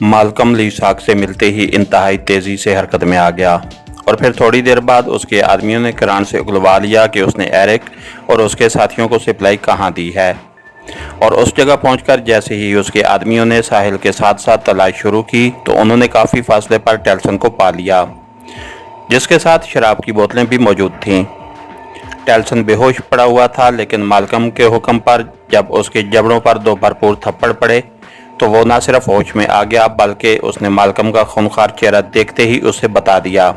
Malcolm लीसाक से मिलते ही इंतहाई तेजी से हरकत में आ गया और फिर थोड़ी देर बाद उसके आदमियों ने करान से उगलवा लिया कि उसने एरिक और उसके साथियों को सिप्लाई कहाँ दी है। और उस जगह पहुंचकर जैसे ही उसके आदमियों ने साहिल के साथ साथ तलाश शुरू की तो उन्होंने काफ़ी फासले पर टेल्सन को पा लिया, जिसके साथ शराब की बोतलें भी मौजूद थीं। टेल्सन बेहोश पड़ा हुआ था, लेकिन माल्कम के हुक्म पर जब उसके जबड़ों पर दो भरपूर थप्पड़ पड़े तो वो न सिर्फ होश में आ गया बल्कि उसने माल्कम का खूनखार चेहरा देखते ही उसे बता दिया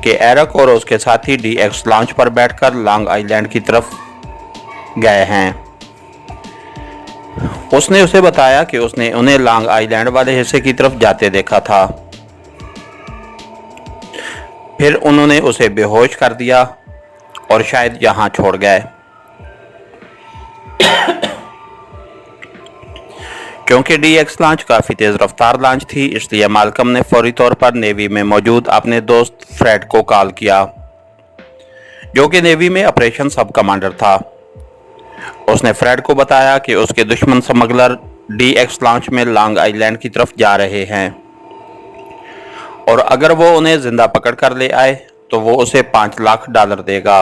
कि एरिक और उसके साथी DX लॉन्च पर बैठकर लॉन्ग आइलैंड की तरफ गए हैं। उसने उसे बताया कि उसने उन्हें लॉन्ग आइलैंड वाले हिस्से की तरफ जाते देखा था। फिर उन्होंने उसे बेहोश कर दिया और शायद यहाँ छोड़ गए। क्योंकि DX लॉन्च काफ़ी तेज़ रफ्तार लॉन्च थी, इसलिए माल्कम ने फौरी तौर पर नेवी में मौजूद अपने दोस्त फ्रेड को कॉल किया, जो कि नेवी में ऑपरेशन सब कमांडर था। उसने फ्रेड को बताया कि उसके दुश्मन स्मगलर DX लॉन्च में लॉन्ग आइलैंड की तरफ जा रहे हैं और अगर वो उन्हें जिंदा पकड़ कर ले आए तो वो उसे $5 लाख देगा।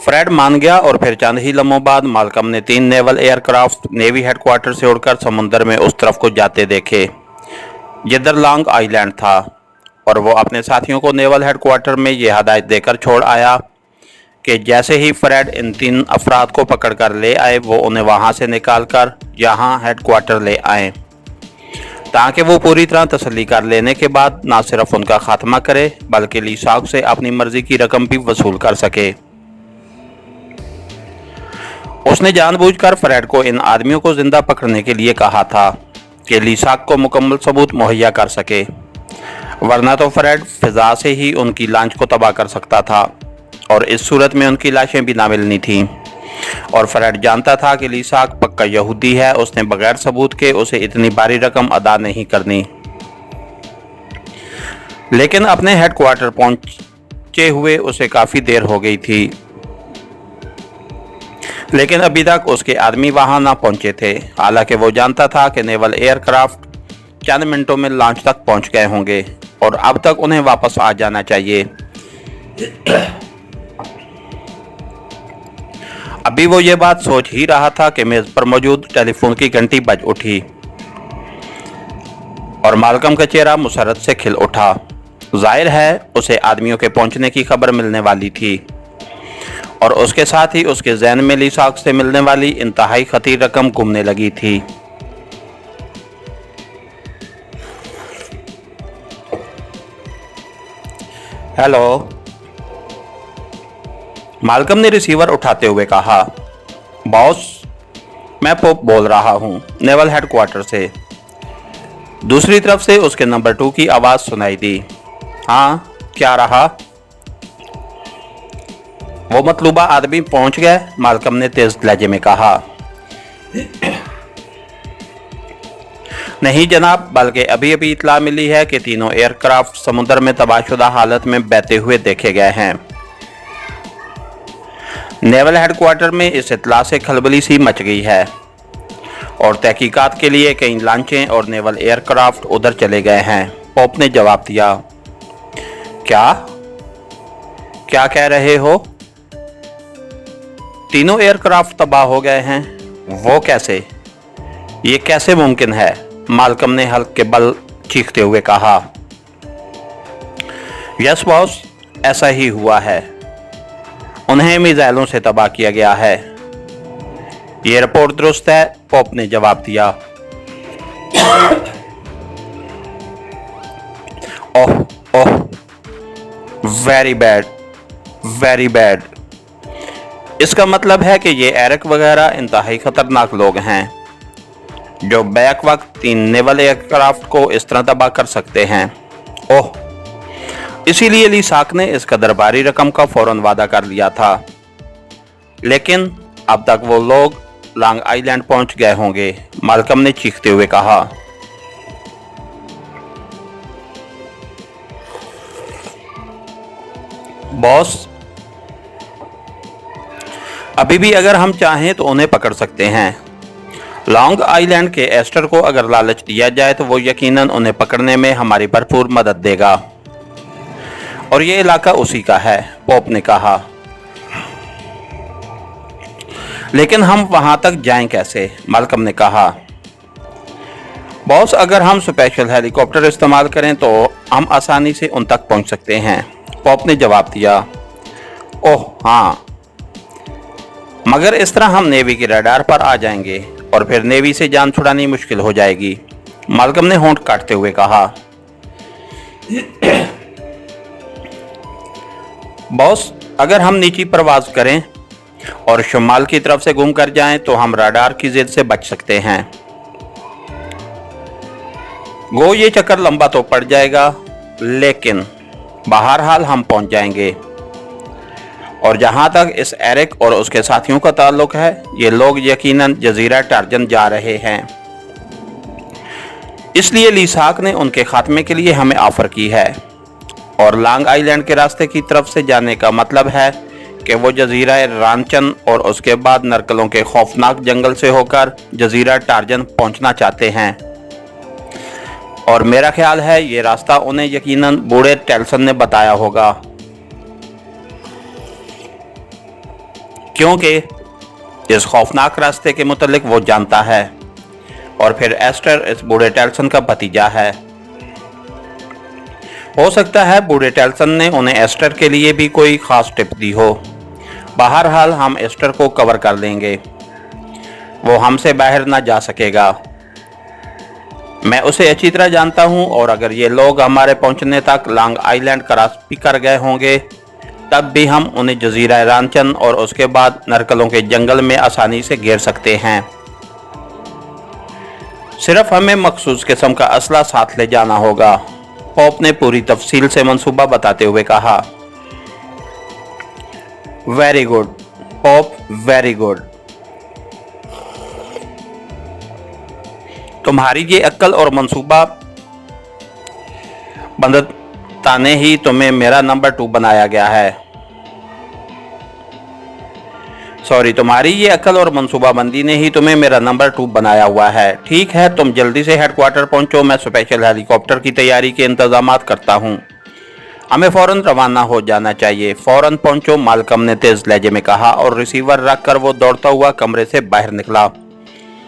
फ्रेड मान गया और फिर चंद ही लम्हों बाद माल्कम ने 3 नेवल एयरक्राफ्ट नेवी हेडक्वार्टर से उड़कर समुंदर में उस तरफ को जाते देखे जिधर लॉन्ग आइलैंड था, और वो अपने साथियों को नेवल हेडक्वार्टर में ये हदायत देकर छोड़ आया कि जैसे ही फ्रेड इन 3 अफराद को पकड़ कर ले आए वो उन्हें वहाँ से निकाल कर यहाँ हेडक्वार्टर ले आएँ, ताकि वो पूरी तरह तसल्ली कर लेने के बाद ना सिर्फ उनका खात्मा करे बल्कि लीसाक से अपनी मर्जी की रकम भी वसूल कर सके। उसने जानबूझकर फ्रेड को इन आदमियों को जिंदा पकड़ने के लिए कहा था कि लीसाक को मुकम्मल सबूत मुहैया कर सके, वरना तो फ्रेड फिजा से ही उनकी लॉन्च को तबाह कर सकता था और इस सूरत में उनकी लाशें भी ना मिलनी थीं। और फ्रेड जानता था कि लीसाक पक्का यहूदी है, उसने बगैर सबूत के उसे इतनी भारी रकम अदा नहीं करनी। लेकिन अपने हेडक्वार्टर पहुंचे हुए उसे काफ़ी देर हो गई थी, लेकिन अभी तक उसके आदमी वहां ना पहुंचे थे। हालांकि वो जानता था कि नेवल एयरक्राफ्ट चंद मिनटों में लॉन्च तक पहुंच गए होंगे और अब तक उन्हें वापस आ जाना चाहिए। अभी वो ये बात सोच ही रहा था कि मेज पर मौजूद टेलीफोन की घंटी बज उठी और माल्कम का चेहरा मुसरत से खिल उठा। जाहिर है उसे आदमियों के पहुंचने की खबर मिलने वाली थी और उसके साथ ही उसके ज़हन में लीसाक से मिलने वाली इंतहाई खतीर रकम घूमने लगी थी। हेलो, माल्कम ने रिसीवर उठाते हुए कहा। बॉस, मैं पोप बोल रहा हूं, नेवल हेडक्वार्टर से। दूसरी तरफ से उसके नंबर 2 की आवाज़ सुनाई दी। हाँ, क्या रहा? वो मतलूबा आदमी पहुंच गए, माल्कम ने तेज लहजे में कहा। नहीं जनाब, बल्कि अभी अभी इतला मिली है कि तीनों एयरक्राफ्ट समुद्र में तबाहशुदा हालत में बहते हुए देखे गए हैं। नेवल हेडक्वार्टर में इस इतला से खलबली सी मच गई है और तहकीकात के लिए कई लॉन्चें और नेवल एयरक्राफ्ट उधर चले गए हैं, पोप ने जवाब दिया। क्या क्या कह रहे हो? तीनों एयरक्राफ्ट तबाह हो गए हैं? वो कैसे? ये कैसे मुमकिन है? माल्कम ने हल्क के बल चीखते हुए कहा। यस बॉस, ऐसा ही हुआ है। उन्हें मिसाइलों से तबाह किया गया है। ये रिपोर्ट दुरुस्त है, पोप ने जवाब दिया। ओह ओह, वेरी बैड, वेरी बैड। इसका मतलब है कि ये एरिक वगैरह इंतहाई खतरनाक लोग हैं जो बैक वक्त 3 नेवल एयरक्राफ्ट को इस तरह तबाह कर सकते हैं। ओह, इसीलिए लीसाक ने इस कदर भारी रकम का फौरन वादा कर लिया था। लेकिन अब तक वो लोग लॉन्ग आइलैंड पहुंच गए होंगे, माल्कम ने चीखते हुए कहा। बॉस, अभी भी अगर हम चाहें तो उन्हें पकड़ सकते हैं, लॉन्ग आइलैंड के एस्टर को अगर लालच दिया जाए तो वो यकीनन उन्हें पकड़ने में हमारी भरपूर मदद देगा, और ये इलाका उसी का है, पॉप ने कहा। लेकिन हम वहां तक जाएं कैसे? माल्कम ने कहा। बॉस, अगर हम स्पेशल हेलीकॉप्टर इस्तेमाल करें तो हम आसानी से उन तक पहुंच सकते हैं, पॉप ने जवाब दिया। ओह हाँ, मगर इस तरह हम नेवी के रडार पर आ जाएंगे और फिर नेवी से जान छुड़ानी मुश्किल हो जाएगी, माल्कम ने होंठ काटते हुए कहा। बॉस, अगर हम नीची परवाज करें और शुमाल की तरफ से घूम कर जाएं तो हम रडार की जिद से बच सकते हैं। गो ये चक्कर लंबा तो पड़ जाएगा, लेकिन बहरहाल हम पहुंच जाएंगे। और जहां तक इस एरिक और उसके साथियों का ताल्लुक है, ये लोग यकीनन जजीरा टार्जन जा रहे हैं, इसलिए लीसाक ने उनके खात्मे के लिए हमें ऑफर की है। और लॉन्ग आइलैंड के रास्ते की तरफ से जाने का मतलब है कि वो जजीरा रांचन और उसके बाद नरकलों के खौफनाक जंगल से होकर जजीरा टार्जन पहुंचना चाहते हैं। और मेरा ख्याल है ये रास्ता उन्हें यकीनन बूढ़े टेल्सन ने बताया होगा, क्योंकि इस खौफनाक रास्ते के मुतालिक वो जानता है। और फिर एस्टर इस बूढ़े टेल्सन का भतीजा है। हो सकता है बूढ़े टेल्सन ने उन्हें एस्टर के लिए भी कोई खास टिप दी हो। बहरहाल हम एस्टर को कवर कर लेंगे, वो हमसे बाहर ना जा सकेगा। मैं उसे अच्छी तरह जानता हूँ, और अगर ये लोग हमारे पहुँचने तक लॉन्ग आइलैंड क्रॉस भी कर गए होंगे, तब भी हम उन्हें जजीरा रांचन और उसके बाद नरकलों के जंगल में आसानी से घेर सकते हैं। सिर्फ हमें मखसूस किस्म का असला साथ ले जाना होगा, पॉप ने पूरी तफसील से मंसूबा बताते हुए कहा। Very good pop, very good. तुम्हारी ये अक्ल और मंसूबा बंदताने ही तुम्हें मेरा नंबर 2 बनाया गया है। तुम्हारी ये अक्ल और मंसूबाबंदी ने ही तुम्हें मेरा नंबर 2 बनाया हुआ है। ठीक है, तुम जल्दी से हेडक्वार्टर पहुंचो, मैं स्पेशल हेलीकॉप्टर की तैयारी के इंतजामात करता हूं। हमें फौरन रवाना हो जाना चाहिए। फौरन पहुंचो, माल्कम ने तेज लहजे में कहा, और रिसीवर रखकर वो दौड़ता हुआ कमरे से बाहर निकला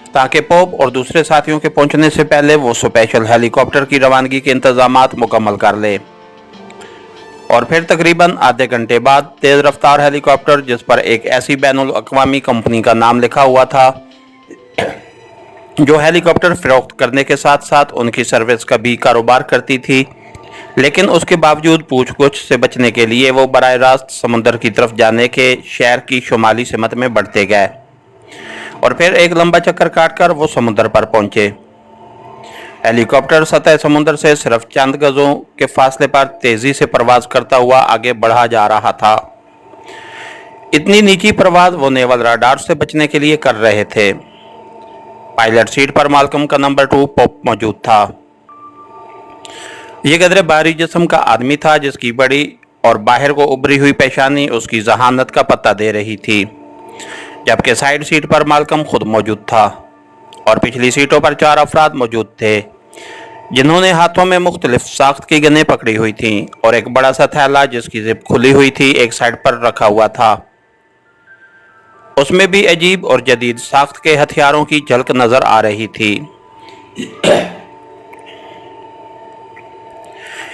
ताकि पॉप और दूसरे साथियों के पहुंचने से पहले वो स्पेशल हेलीकॉप्टर की रवानगी के इंतजामात मुकम्मल कर ले। और फिर तकरीबन आधे घंटे बाद तेज रफ्तार हेलीकॉप्टर, जिस पर एक ऐसी बैनुल अक़वामी कंपनी का नाम लिखा हुआ था जो हेलीकॉप्टर फरोख्त करने के साथ साथ उनकी सर्विस का भी कारोबार करती थी, लेकिन उसके बावजूद पूछ-गुछ से बचने के लिए वो बराह रास्त समुंदर की तरफ जाने के शहर की शुमाली सिमत में बढ़ते गए, और फिर एक लंबा चक्कर काटकर वो समुद्र पर पहुंचे। हेलीकॉप्टर सतह समुद्र से सिर्फ चंद गजों के फासले पर तेजी से परवाज करता हुआ आगे बढ़ा जा रहा था। इतनी नीची परवाज वो नेवल रडार से बचने के लिए कर रहे थे। पायलट सीट पर माल्कम का नंबर 2 पॉप मौजूद था। ये गदरे बाहरी जिस्म का आदमी था, जिसकी बड़ी और बाहर को उभरी हुई पेशानी उसकी जहानत का पता दे रही थी, जबकि साइड सीट पर माल्कम खुद मौजूद था, और पिछली सीटों पर 4 अफराद मौजूद थे जिन्होंने हाथों में मुख्तलिफ साख्त की गनें पकड़ी हुई थीं, और एक बड़ा सा थैला जिसकी जिप खुली हुई थी एक साइड पर रखा हुआ था। उसमें भी अजीब और जदीद साख्त के हथियारों की झलक नजर आ रही थी।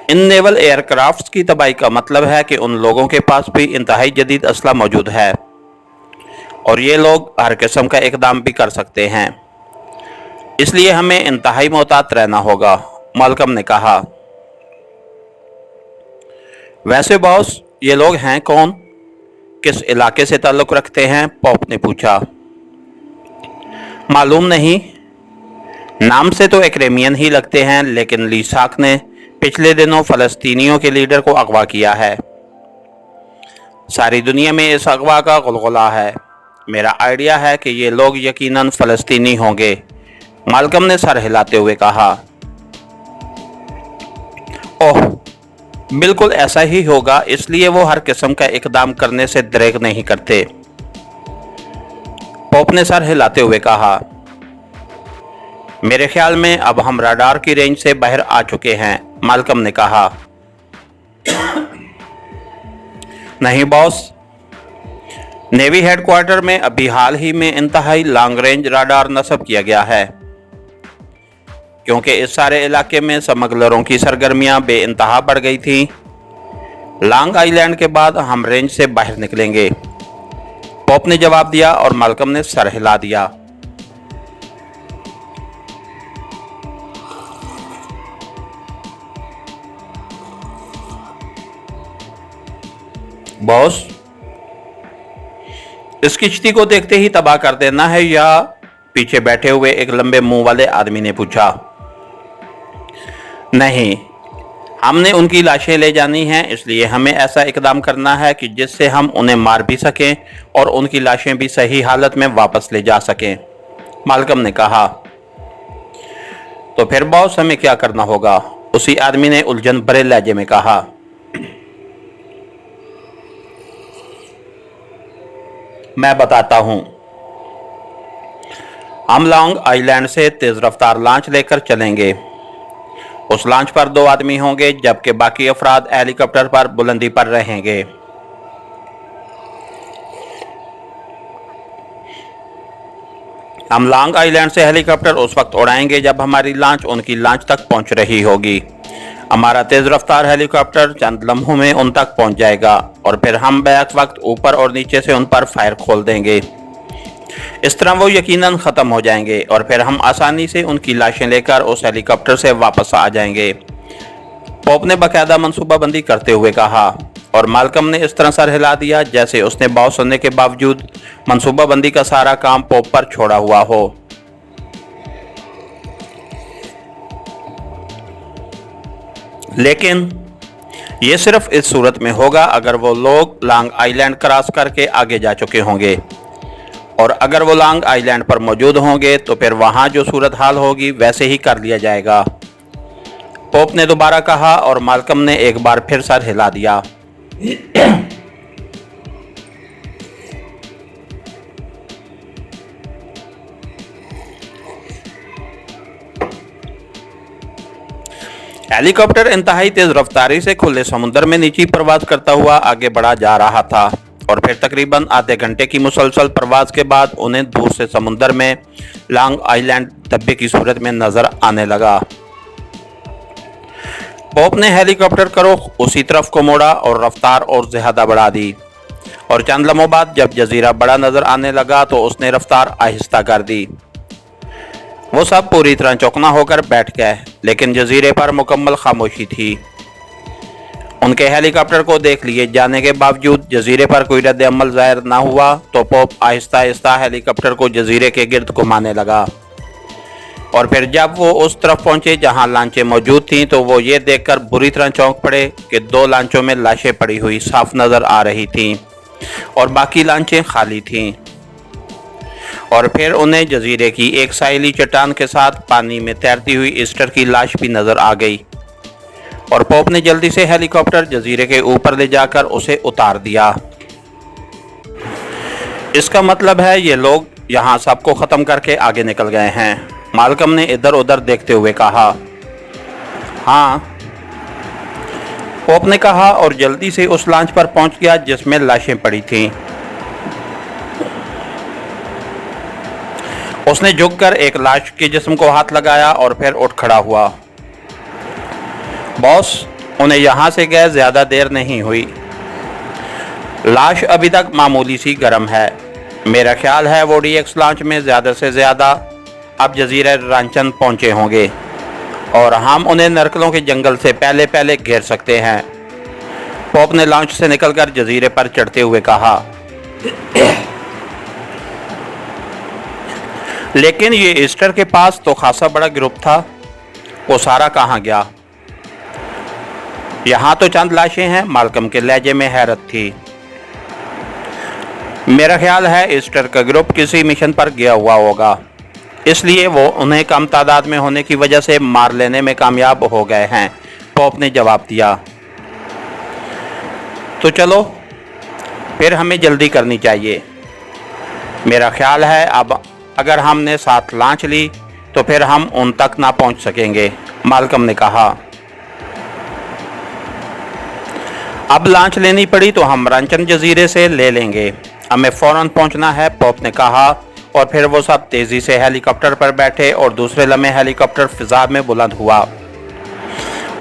इन नेवल एयरक्राफ्ट्स की तबाही का मतलब है कि उन लोगों के पास भी इंतहाई जदीद असला मौजूद है, और ये लोग हर किस्म का इकदाम भी कर सकते हैं, इसलिए हमें इंतहाई मोहतात रहना होगा, माल्कम ने कहा। वैसे बॉस, ये लोग हैं कौन? किस इलाके से ताल्लुक़ रखते हैं? पॉप ने पूछा। मालूम नहीं, नाम से तो एक्रेमियन ही लगते हैं, लेकिन लीसाक ने पिछले दिनों फ़लस्तीनियों के लीडर को अगवा किया है। सारी दुनिया में इस अगवा का गुलगुला है। मेरा आइडिया है कि ये लोग यकीनन फ़लस्तीनी होंगे, माल्कम ने सर हिलाते हुए कहा। ओह, बिल्कुल ऐसा ही होगा, इसलिए वो हर किस्म का इकदाम करने से दरेग नहीं करते, पॉप ने सर हिलाते हुए कहा। मेरे ख्याल में अब हम रडार की रेंज से बाहर आ चुके हैं, मालकम ने कहा। नहीं बॉस, नेवी हेडक्वार्टर में अभी हाल ही में इंतहाई लॉन्ग रेंज रडार नस्ब किया गया है, क्योंकि इस सारे इलाके में स्मगलरों की सरगर्मियां बेइंतहा बढ़ गई थी। लॉन्ग आइलैंड के बाद हम रेंज से बाहर निकलेंगे, पोप ने जवाब दिया और मालकम ने सर हिला दिया। बॉस, इस किश्ती को देखते ही तबाह कर देना है या? पीछे बैठे हुए एक लंबे मुंह वाले आदमी ने पूछा। नहीं, हमने उनकी लाशें ले जानी हैं, इसलिए हमें ऐसा इकदाम करना है कि जिससे हम उन्हें मार भी सकें और उनकी लाशें भी सही हालत में वापस ले जा सकें, मालकम ने कहा। तो फिर बॉस, हमें क्या करना होगा? उसी आदमी ने उलझन भरे लहजे में कहा। मैं बताता हूं। हम लॉन्ग आइलैंड से तेज रफ्तार लॉन्च लेकर चलेंगे। उस लॉन्च पर 2 आदमी होंगे, जबकि बाकी अफराद हेलीकॉप्टर पर बुलंदी पर रहेंगे। हम लॉन्ग आइलैंड से हेलीकॉप्टर उस वक्त उड़ाएंगे जब हमारी लॉन्च उनकी लॉन्च तक पहुंच रही होगी। हमारा तेज रफ्तार हेलीकॉप्टर चंद लम्हों में उन तक पहुंच जाएगा और फिर हम बैक वक्त ऊपर और नीचे से उन पर फायर खोल देंगे। इस तरह वो यकीनन ख़त्म हो जाएंगे और फिर हम आसानी से उनकी लाशें लेकर उस हेलीकॉप्टर से वापस आ जाएंगे, पोप ने बाकायदा मंसूबाबंदी करते हुए कहा। और मालकम ने इस तरह सर हिला दिया जैसे उसने बहुत सुनने के बावजूद मंसूबाबंदी का सारा काम पोप पर छोड़ा हुआ हो। लेकिन ये सिर्फ इस सूरत में होगा अगर वो लोग लॉन्ग आइलैंड क्रॉस करके आगे जा चुके होंगे, और अगर वो लॉन्ग आइलैंड पर मौजूद होंगे तो फिर वहाँ जो सूरत हाल होगी वैसे ही कर लिया जाएगा, पोप ने दोबारा कहा। और मालकम ने एक बार फिर सर हिला दिया। हेलीकॉप्टर इंतहाई तेज रफ्तारी से खुले समुद्र में नीची परवाज करता हुआ आगे बढ़ा जा रहा था और फिर तकरीबन आधे घंटे की मुसलसल परवाज के बाद उन्हें दूर से समुद्र में लॉन्ग आइलैंड धब्बे की सूरत में नजर आने लगा। पोप ने हेलीकॉप्टर का रुख उसी तरफ को मोड़ा और रफ्तार और ज्यादा बढ़ा दी, और चंद लम्हों बाद जब जजीरा बड़ा नजर आने लगा तो उसने रफ्तार आहिस्ता कर दी। वो सब पूरी तरह चौकना होकर बैठ गए, लेकिन जजीरे पर मुकम्मल खामोशी थी। उनके हेलीकॉप्टर को देख लिए जाने के बावजूद जजीरे पर कोई रद्द अमल जाहिर न हुआ तो पोप आहिस्ता आहिस्ता हेलीकॉप्टर को जजीरे के गिर्द घुमाने लगा। और फिर जब वो उस तरफ पहुंचे जहां लांचें मौजूद थीं तो वो ये देखकर बुरी तरह चौंक पड़े कि 2 लांचों में लाशें पड़ी हुई साफ नजर आ रही थीं और बाकी लांचें खाली थीं। और फिर उन्हें जजीरे की एक साइली चट्टान के साथ पानी में तैरती हुई ईस्टर की लाश भी नजर आ गई, और पोप ने जल्दी से हेलीकॉप्टर जजीरे के ऊपर ले जाकर उसे उतार दिया। इसका मतलब है ये लोग यहाँ सबको ख़त्म करके आगे निकल गए हैं, मालकम ने इधर उधर देखते हुए कहा। हाँ, पोप ने कहा और जल्दी से उस लॉन्च पर पहुंच गया जिसमें लाशें पड़ी थीं। उसने झुककर एक लाश के जिस्म को हाथ लगाया और फिर उठ खड़ा हुआ। बॉस, उन्हें यहाँ से गए ज़्यादा देर नहीं हुई। लाश अभी तक मामूली सी गर्म है। मेरा ख्याल है वो DX लॉन्च में ज़्यादा से ज़्यादा अब जजीरा रांचन पहुँचे होंगे और हम उन्हें नरकलों के जंगल से पहले पहले घेर सकते हैं, पोप ने लॉन्च से निकलकर जजीरे पर चढ़ते हुए कहा। लेकिन ये ईस्टर के पास तो खासा बड़ा ग्रुप था, वो सारा कहाँ गया? यहाँ तो चंद लाशें हैं, मालकम के लहजे में हैरत थी। मेरा ख्याल है ईस्टर का ग्रुप किसी मिशन पर गया हुआ होगा, इसलिए वो उन्हें कम तादाद में होने की वजह से मार लेने में कामयाब हो गए हैं, पोप ने जवाब दिया। तो चलो फिर हमें जल्दी करनी चाहिए। मेरा ख्याल है अब अगर हमने साथ लॉन्च ली तो फिर हम उन तक ना पहुंच सकेंगे, मालकम ने कहा। अब लॉन्च लेनी पड़ी तो हम रांचन जजीरे से ले लेंगे, हमें फौरन पहुंचना है, पॉप ने कहा। और फिर वो सब तेजी से हेलीकॉप्टर पर बैठे और दूसरे लम्हे हेलीकॉप्टर फिजा में बुलंद हुआ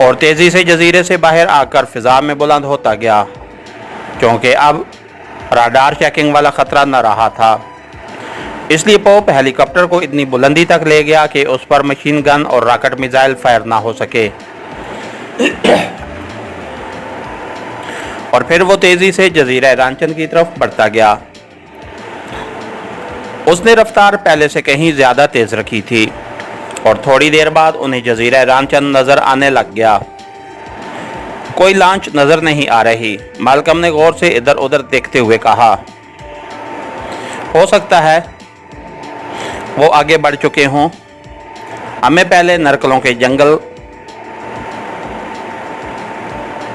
और तेजी से जजीरे से बाहर आकर फिजा में बुलंद होता गया, क्योंकि अब राडार चेकिंग वाला खतरा न रहा था। इसलिए पॉप हेलीकॉप्टर को इतनी बुलंदी तक ले गया कि उस पर मशीन गन और रॉकेट मिसाइल फायर ना हो सके। और फिर वो तेजी से जजीरा रांचन की तरफ बढ़ता गया। उसने रफ्तार पहले से कहीं ज्यादा तेज रखी थी और थोड़ी देर बाद उन्हें जजीरा रांचन नजर आने लग गया। कोई लॉन्च नजर नहीं आ रही, मालकम ने गौर से इधर उधर देखते हुए कहा। हो सकता है वो आगे बढ़ चुके हों, हमें पहले नरकलों के जंगल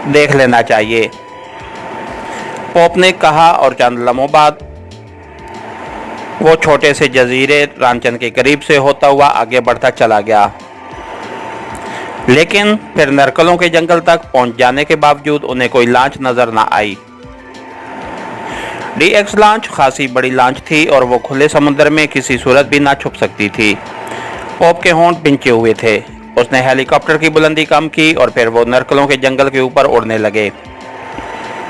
देख लेना चाहिए, पॉप ने कहा। और चंद लम्हों बाद वो छोटे से जजीरे रांचन के करीब से होता हुआ आगे बढ़ता चला गया। लेकिन फिर नरकलों के जंगल तक पहुंच जाने के बावजूद उन्हें कोई लॉन्च नजर ना आई। DX लॉन्च खासी बड़ी लॉन्च थी और वो खुले समुद्र में किसी सूरत भी ना छुप सकती थी। पॉप के होंठ पिंचे हुए थे। उसने हेलीकॉप्टर की बुलंदी कम की और फिर वो नरकलों के जंगल के ऊपर उड़ने लगे।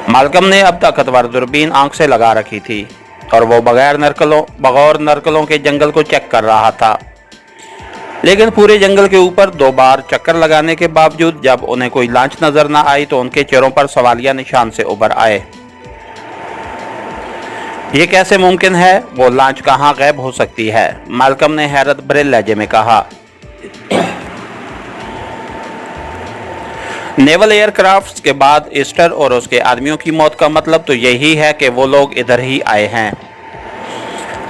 मालकम ने अब ताकतवर दूरबीन आंख से लगा रखी थी और वो बगैर नरकलों के जंगल को चेक कर रहा था। लेकिन पूरे जंगल के ऊपर 2 बार चक्कर लगाने के बावजूद जब उन्हें कोई लॉन्च नजर ना आई तो उनके चेहरों पर सवालिया निशान से उभर आए। ये कैसे मुमकिन है? वो लॉन्च कहाँ गायब हो सकती है? मालकम ने हैरत भरे लहजे में कहा। नेवल एयरक्राफ्ट्स के बाद ईस्टर और उसके आदमियों की मौत का मतलब तो यही है कि वो लोग इधर ही आए हैं।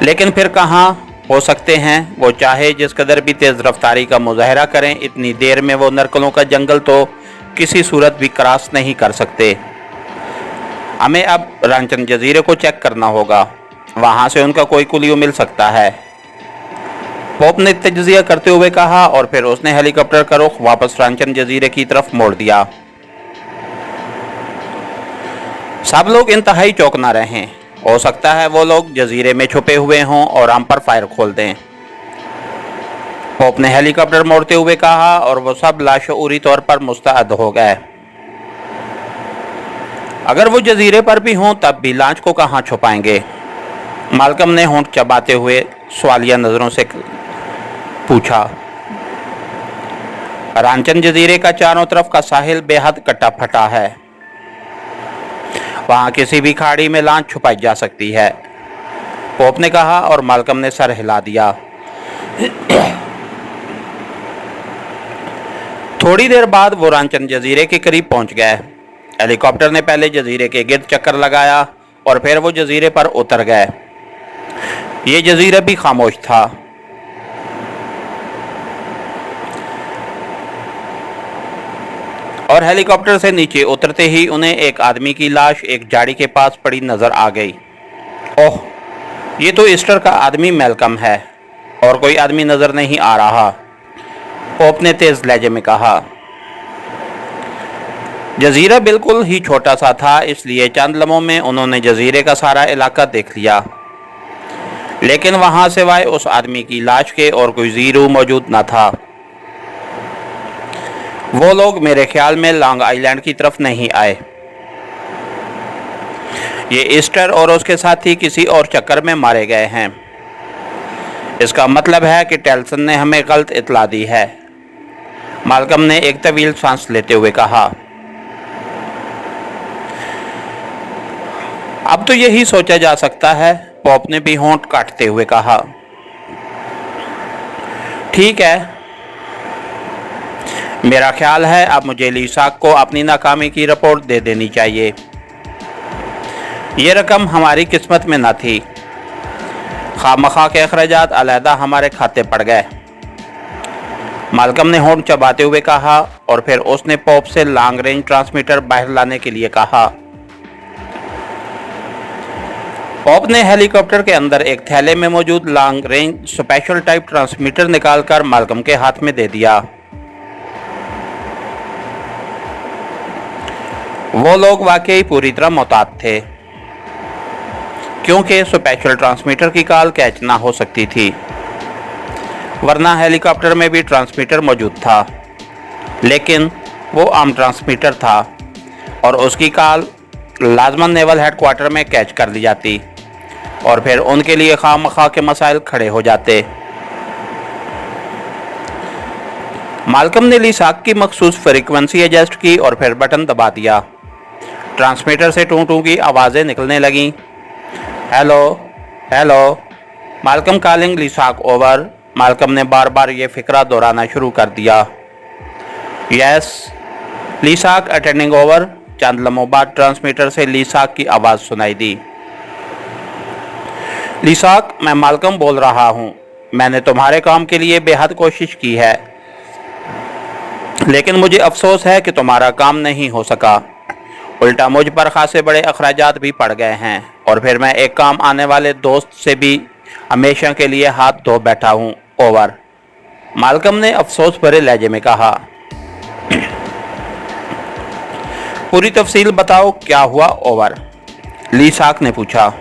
लेकिन फिर कहाँ हो सकते हैं? वो चाहे जिस कदर भी तेज रफ्तारी का मुजाहरा करें, इतनी देर में वो नरकलों का जंगल तो किसी सूरत भी क्रॉस नहीं कर सकते। हमें अब रांचन जजीरे को चेक करना होगा, वहां से उनका कोई कुलियो मिल सकता है, पॉप ने तज्जिया करते हुए कहा। और फिर उसने हेलीकॉप्टर का रुख वापस रांचन जजीरे की तरफ मोड़ दिया। सब लोग इंतहाई चौंकना रहे। हो सकता है वो लोग जजीरे में छुपे हुए हों और हम पर फायर खोल दें, पॉप ने हेलीकॉप्टर मोड़ते हुए कहा। और वो सब लाशऊरी तौर पर मुस्तैद हो गए। अगर वो जजीरे पर भी हों तब भी लॉन्च को कहाँ छुपाएंगे? मालकम ने होंठ चबाते हुए सवालिया नजरों से पूछा। रांचन जजीरे का चारों तरफ का साहिल बेहद कटा फटा है, वहां किसी भी खाड़ी में लॉन्च छुपाई जा सकती है, पॉप ने कहा। और मालकम ने सर हिला दिया। थोड़ी देर बाद वो रांचन जजीरे के करीब पहुंच गए। हेलीकॉप्टर ने पहले जजीरे के गिर्द चक्कर लगाया और फिर वो जजीरे पर उतर गए। ये जजीरा भी खामोश था। और हेलीकॉप्टर से नीचे उतरते ही उन्हें एक आदमी की लाश एक झाड़ी के पास पड़ी नजर आ गई। ओह, ये तो ईस्टर का आदमी मैलकम है, और कोई आदमी नजर नहीं आ रहा, पॉप ने तेज लहजे में कहा। जजीरा बिल्कुल ही छोटा सा था, इसलिए चंद लम्हों में उन्होंने जजीरे का सारा इलाका देख लिया। लेकिन वहां सिवाय उस आदमी की लाश के और कोई जीरो मौजूद न था। वो लोग मेरे ख्याल में लॉन्ग आइलैंड की तरफ नहीं आए। ये ईस्टर और उसके साथी किसी और चक्कर में मारे गए हैं। इसका मतलब है कि टेल्सन ने हमें गलत इतला दी है, मालकम ने एक तवील सांस लेते हुए कहा। अब तो यही सोचा जा सकता है, पॉप ने भी होंठ काटते हुए कहा। ठीक है, मेरा ख्याल है अब मुझे लीसाक को अपनी नाकामी की रिपोर्ट दे देनी चाहिए। ये रकम हमारी किस्मत में न थी, खामखा के अखराजात अलहदा हमारे खाते पड़ गए, मालकम ने होंठ चबाते हुए कहा। और फिर उसने पॉप से लॉन्ग रेंज ट्रांसमीटर बाहर लाने के लिए कहा। पॉप ने हेलीकॉप्टर के अंदर एक थैले में मौजूद long range special type transmitter निकालकर मालकम के हाथ में दे दिया। वो लोग वाकई पूरी तरह मोहतात थे, क्योंकि स्पेशल ट्रांसमीटर की कॉल कैच ना हो सकती थी, वरना हेलीकॉप्टर में भी ट्रांसमीटर मौजूद था, लेकिन वो आम ट्रांसमीटर था और उसकी कॉल लाजमन नेवल हेडक्वार्टर में कैच कर ली जाती और फिर उनके लिए खामखा के मसाइल खड़े हो जाते। मालकम ने लीसाक की मखसूस फ्रीक्वेंसी एडजस्ट की और फिर बटन दबा दिया। ट्रांसमीटर से टू टू की आवाज़ें निकलने लगीं। हेलो हेलो, मालकम कॉलिंग, लीसाक ओवर। मालकम ने बार बार ये फिक्रा दोहराना शुरू कर दिया। यस, लीसाक अटेंडिंग ओवर। चंद लम्हों बाद ट्रांसमीटर से लीसाक की आवाज़ सुनाई दी। लीसाक, मैं मालकम बोल रहा हूँ। मैंने तुम्हारे काम के लिए बेहद कोशिश की है, लेकिन मुझे अफसोस है कि तुम्हारा काम नहीं हो सका। उल्टा मुझ पर खासे बड़े अखराजात भी पड़ गए हैं और फिर मैं एक काम आने वाले दोस्त से भी हमेशा के लिए हाथ धो बैठा हूँ। ओवर। मालकम ने अफसोस भरे लहजे में कहा। पूरी तफसील बताओ, क्या हुआ? ओवर, लीसाक ने पूछा।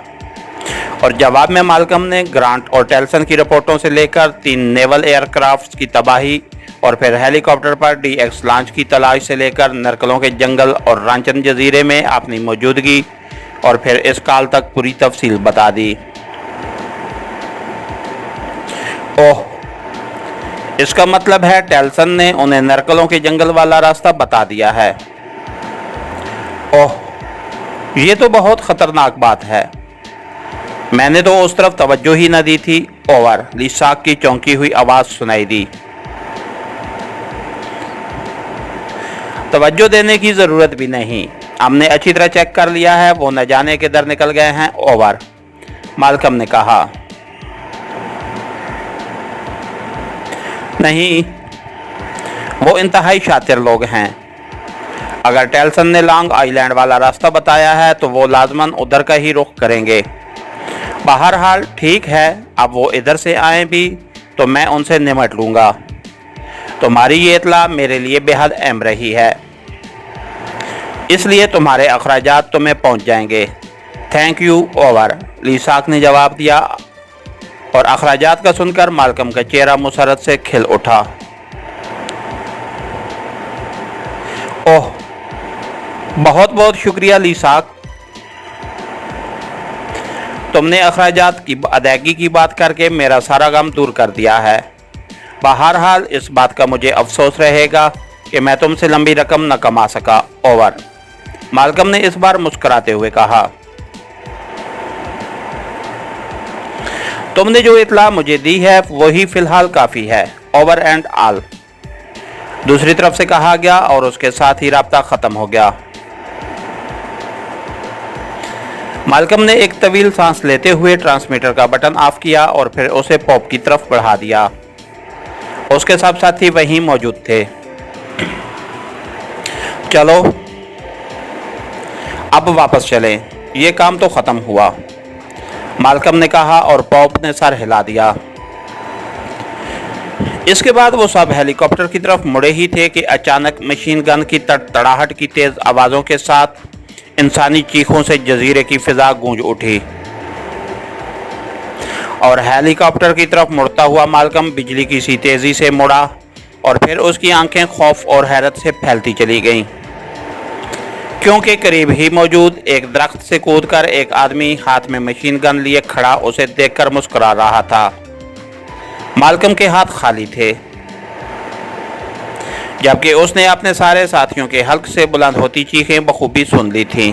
और जवाब में मालकम ने ग्रांट और टेल्सन की रिपोर्टों से लेकर 3 नेवल एयरक्राफ्ट की तबाही और फिर हेलीकॉप्टर पर DX लॉन्च की तलाश से लेकर नरकलों के जंगल और रांचन जजीरे में अपनी मौजूदगी और फिर इस काल तक पूरी तफसील बता दी। ओह, इसका मतलब है टेल्सन ने उन्हें नरकलों के जंगल वाला रास्ता बता दिया है। ओह, ये तो बहुत खतरनाक बात है। मैंने तो उस तरफ तवज्जो ही न दी थी। ओवर, लीसाक की चौंकी हुई आवाज़ सुनाई दी। तवज्जो देने की ज़रूरत भी नहीं, हमने अच्छी तरह चेक कर लिया है, वो न जाने किधर निकल गए हैं। ओवर, मालकम ने कहा। नहीं, वो इंतहाई शातिर लोग हैं। अगर टेल्सन ने लॉन्ग आइलैंड वाला रास्ता बताया है तो वो लाजमन उधर का ही रुख करेंगे। बहरहाल ठीक है, अब वो इधर से आए भी तो मैं उनसे निमट लूँगा। तुम्हारी ये इतला मेरे लिए बेहद अहम रही है, इसलिए तुम्हारे अखराजात तुम्हें पहुंच जाएंगे। Thank you. ओवर, लीसाक ने जवाब दिया और अखराजात का सुनकर मालकम का चेहरा मुसरत से खिल उठा। ओह, बहुत बहुत शुक्रिया लीसाक, तुमने अखराजात की अदायगी की बात करके मेरा सारा गम दूर कर दिया है। बहरहाल इस बात का मुझे अफसोस रहेगा कि मैं तुमसे लंबी रकम न कमा सका। ओवर, मालकम ने इस बार मुस्कुराते हुए कहा। तुमने जो इतला मुझे दी है वही फिलहाल काफ़ी है। ओवर एंड ऑल, दूसरी तरफ से कहा गया और उसके साथ ही राब्ता ख़त्म हो गया। मालकम ने एक तवील सांस लेते हुए ट्रांसमीटर का बटन ऑफ किया और फिर उसे पॉप की तरफ बढ़ा दिया। उसके सब साथी वहीं मौजूद थे। चलो अब वापस चलें, ये काम तो ख़त्म हुआ, मालकम ने कहा और पॉप ने सर हिला दिया। इसके बाद वो सब हेलीकॉप्टर की तरफ मुड़े ही थे कि अचानक मशीन गन की तड़तड़ाहट की तेज़ आवाज़ों के साथ इंसानी चीखों से जजीरे की फिजा गूंज उठी और हेलीकॉप्टर की तरफ मुड़ता हुआ मालकम बिजली की सी तेज़ी से मुड़ा और फिर उसकी आंखें खौफ और हैरत से फैलती चली गईं, क्योंकि करीब ही मौजूद एक दरख्त से कूदकर एक आदमी हाथ में मशीन गन लिए खड़ा उसे देखकर मुस्कुरा रहा था। मालकम के हाथ खाली थे, जबकि उसने अपने सारे साथियों के हल्क से बुलंद होती चीखें बखूबी सुन ली थीं।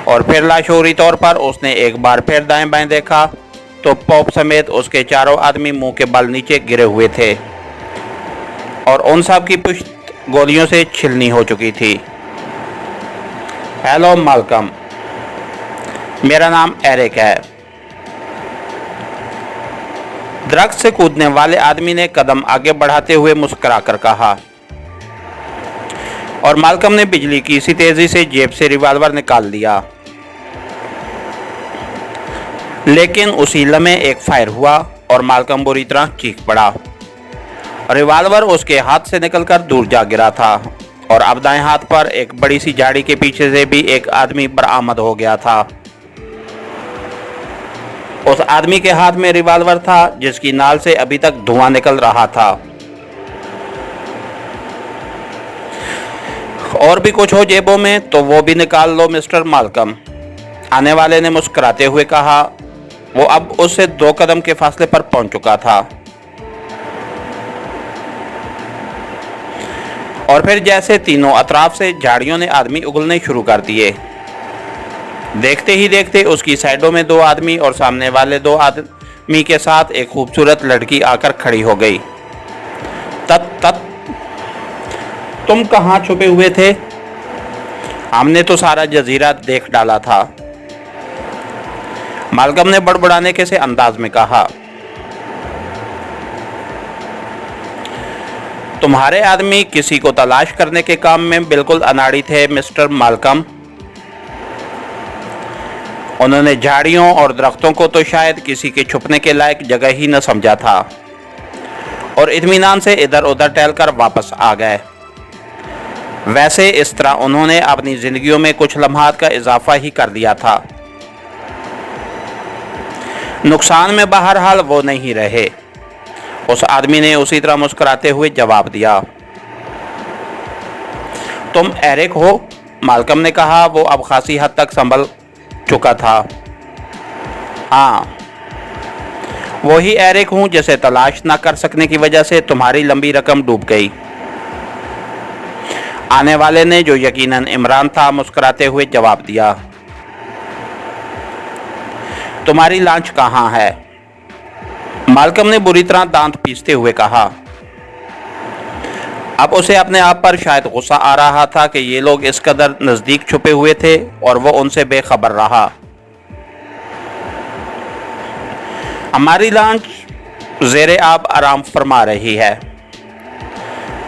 और फिर लाशोरी तौर पर उसने एक बार फिर दाएं बाएं देखा तो पॉप समेत उसके चारों आदमी मुंह के बल नीचे गिरे हुए थे और उन सब की पुश्त गोलियों से छिलनी हो चुकी थी। हेलो मालकम, मेरा नाम एरिक है, दरख्त से कूदने वाले आदमी ने कदम आगे बढ़ाते हुए मुस्कुरा कर कहा और मालकम ने बिजली की इसी तेजी से जेब से रिवॉल्वर निकाल लिया। लेकिन उसी लम्हे एक फायर हुआ और मालकम बुरी तरह चीख पड़ा। रिवाल्वर उसके हाथ से निकलकर दूर जा गिरा था और अब दाएं हाथ पर एक बड़ी सी झाड़ी के पीछे से भी एक आदमी बरामद हो गया था। उस आदमी के हाथ में रिवाल्वर था जिसकी नाल से अभी तक धुआं निकल रहा था। और भी कुछ हो जेबों में तो वो भी निकाल लो मिस्टर मालकम, आने वाले ने मुस्कुराते हुए कहा। वो अब उससे 2 कदम के फासले पर पहुंच चुका था और फिर जैसे तीनों अतराफ से झाड़ियों ने आदमी उगलने शुरू कर दिए। देखते ही देखते उसकी साइडों में 2 आदमी और सामने वाले 2 आदमी के साथ एक खूबसूरत लड़की आकर खड़ी हो गई। तत तुम कहाँ छुपे हुए थे? हमने तो सारा जजीरा देख डाला था, मालकम ने बड़बड़ाने के से अंदाज में कहा। तुम्हारे आदमी किसी को तलाश करने के काम में बिल्कुल अनाड़ी थे मिस्टर मालकम। उन्होंने झाड़ियों और दरख्तों को तो शायद किसी के छुपने के लायक जगह ही न समझा था और इत्मीनान से इधर उधर टहलकर वापस आ गए। वैसे इस तरह उन्होंने अपनी जिंदगियों में कुछ लम्हात का इजाफा ही कर दिया था। नुकसान में बहरहाल वो नहीं रहे। उस आदमी ने उसी तरह मुस्कुराते हुए जवाब दिया। तुम एरिक हो? मालकम ने कहा। वो अब खासी हद तक संभल चुका था। हाँ, वही एरिक हूं जिसे तलाश न कर सकने की वजह से तुम्हारी लंबी रकम डूब गई। आने वाले ने, जो यकीनन इमरान था, मुस्कुराते हुए जवाब दिया। तुम्हारी लांच कहाँ है? मालकम ने बुरी तरह दांत पीसते हुए कहा। अब उसे अपने आप पर शायद गुस्सा आ रहा था कि ये लोग इस कदर नजदीक छुपे हुए थे और वो उनसे बेखबर रहा। हमारी लांच ज़ेरे आब आराम फरमा रही है।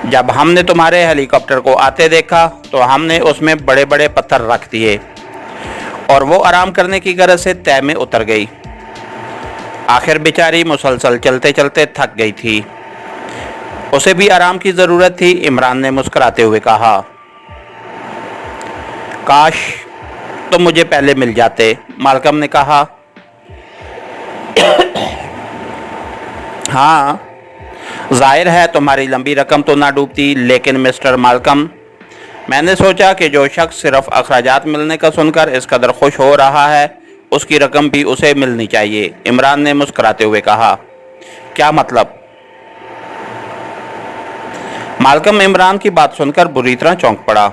जब हमने तुम्हारे हेलीकॉप्टर को आते देखा तो हमने उसमें बड़े बड़े पत्थर रख दिए और वो आराम करने की गरज से तह में उतर गई। आखिर बेचारी मुसलसल चलते चलते थक गई थी, उसे भी आराम की ज़रूरत थी। इमरान ने मुस्कुराते हुए कहा। काश तुम मुझे पहले मिल जाते, मालकम ने कहा। हाँ, जाहिर है तुम्हारी लंबी रकम तो ना डूबती, लेकिन मिस्टर मालकम, मैंने सोचा कि जो शख्स सिर्फ अखराजात मिलने का सुनकर इस कदर खुश हो रहा है, उसकी रकम भी उसे मिलनी चाहिए। इमरान ने मुस्कुराते हुए कहा। क्या मतलब? मालकम इमरान की बात सुनकर बुरी तरह चौंक पड़ा।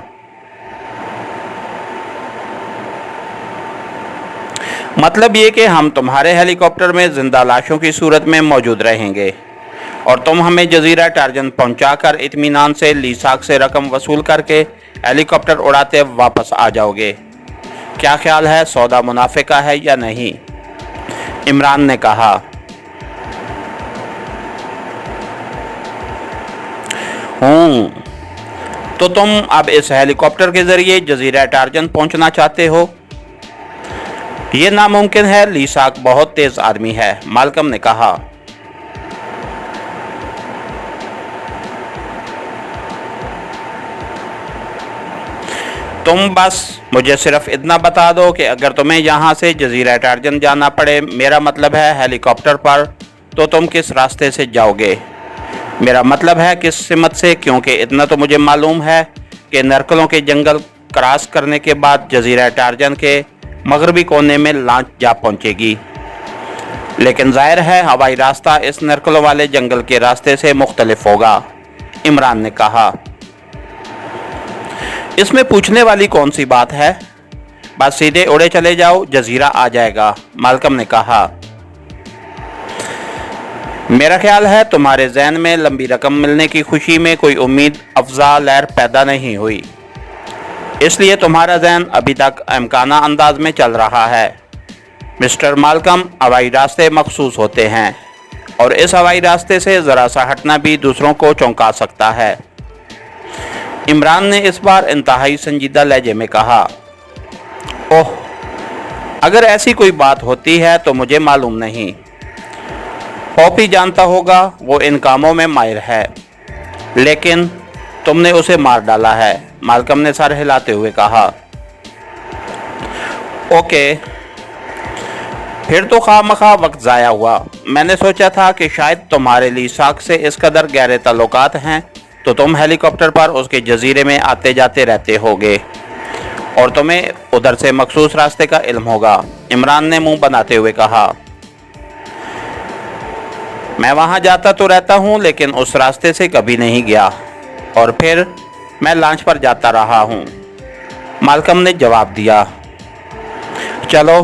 मतलब ये कि हम तुम्हारे हेलीकॉप्टर में जिंदा लाशों की सूरत में मौजूद रहेंगे और तुम हमें जजीरा टारजन पहुंचाकर इत्मीनान से लीसाक से रकम वसूल करके हेलीकॉप्टर उड़ाते वापस आ जाओगे। क्या ख्याल है, सौदा मुनाफे का है या नहीं? इमरान ने कहा। तो तुम अब इस हेलीकॉप्टर के जरिए जजीरा टारजन पहुंचना चाहते हो? यह नामुमकिन है, लीसाक बहुत तेज आदमी है, मालकम ने कहा। तुम बस मुझे सिर्फ इतना बता दो कि अगर तुम्हें यहाँ से जजीरा टारजन जाना पड़े, मेरा मतलब है हेलीकॉप्टर पर, तो तुम किस रास्ते से जाओगे? मेरा मतलब है किस सिमत से, क्योंकि इतना तो मुझे मालूम है कि नरकलों के जंगल क्रॉस करने के बाद जजीरा टारजन के मगरबी कोने में लांच जा पहुँचेगी, लेकिन जाहिर है हवाई रास्ता इस नरकलों वाले जंगल के रास्ते से मुख्तलिफ होगा, इमरान ने कहा। इसमें पूछने वाली कौन सी बात है? बस सीधे उड़े चले जाओ, जजीरा आ जाएगा, मालकम ने कहा। मेरा ख्याल है तुम्हारे जहन में लंबी रकम मिलने की खुशी में कोई उम्मीद अफजा लहर पैदा नहीं हुई, इसलिए तुम्हारा जहन अभी तक अमकाना अंदाज में चल रहा है। मिस्टर मालकम, हवाई रास्ते मखसूस होते हैं और इस हवाई रास्ते से ज़रा सा हटना भी दूसरों को चौंका सकता है। इमरान ने इस बार इंतहाई संजीदा लहजे में कहा। ओह, अगर ऐसी कोई बात होती है तो मुझे मालूम नहीं। पॉपी जानता होगा, वो इन कामों में माहिर है, लेकिन तुमने उसे मार डाला है, मालकम ने सर हिलाते हुए कहा। ओके, फिर तो खामखा वक्त ज़ाया हुआ। मैंने सोचा था कि शायद तुम्हारे लिसाक से इस कदर गहरे ताल्लुकात हैं तो तुम हेलीकॉप्टर पर उसके जजीरे में आते जाते रहते होगे और तुम्हें उधर से मखसूस रास्ते का इल्म होगा। इमरान ने मुंह बनाते हुए कहा। मैं वहाँ जाता तो रहता हूँ, लेकिन उस रास्ते से कभी नहीं गया, और फिर मैं लॉन्च पर जाता रहा हूँ, मालकम ने जवाब दिया। चलो,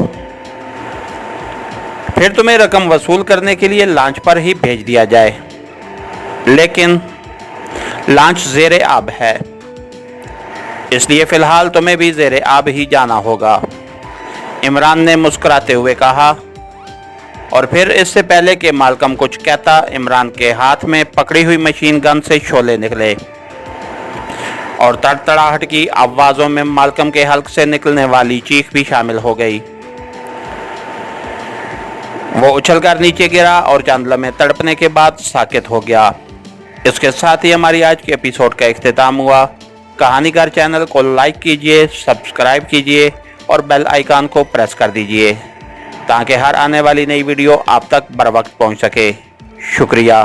फिर तुम्हें रकम वसूल करने के लिए लॉन्च पर ही भेज दिया जाए, लेकिन लॉन्च ज़ेरे आब है, इसलिए फ़िलहाल तुम्हें भी ज़ेरे आब ही जाना होगा, इमरान ने मुस्कुराते हुए कहा। और फिर इससे पहले कि मालकम कुछ कहता, इमरान के हाथ में पकड़ी हुई मशीन गन से शोले निकले और तड़तड़ाहट की आवाज़ों में मालकम के हल्क से निकलने वाली चीख भी शामिल हो गई। वो उछलकर नीचे गिरा और चंद लम्हे तड़पने के बाद साकित हो गया। इसके साथ ही हमारी आज के एपिसोड का इख्तिताम हुआ। कहानीकार चैनल को लाइक कीजिए, सब्सक्राइब कीजिए और बेल आइकन को प्रेस कर दीजिए ताकि हर आने वाली नई वीडियो आप तक बर वक्त पहुंच सके। शुक्रिया।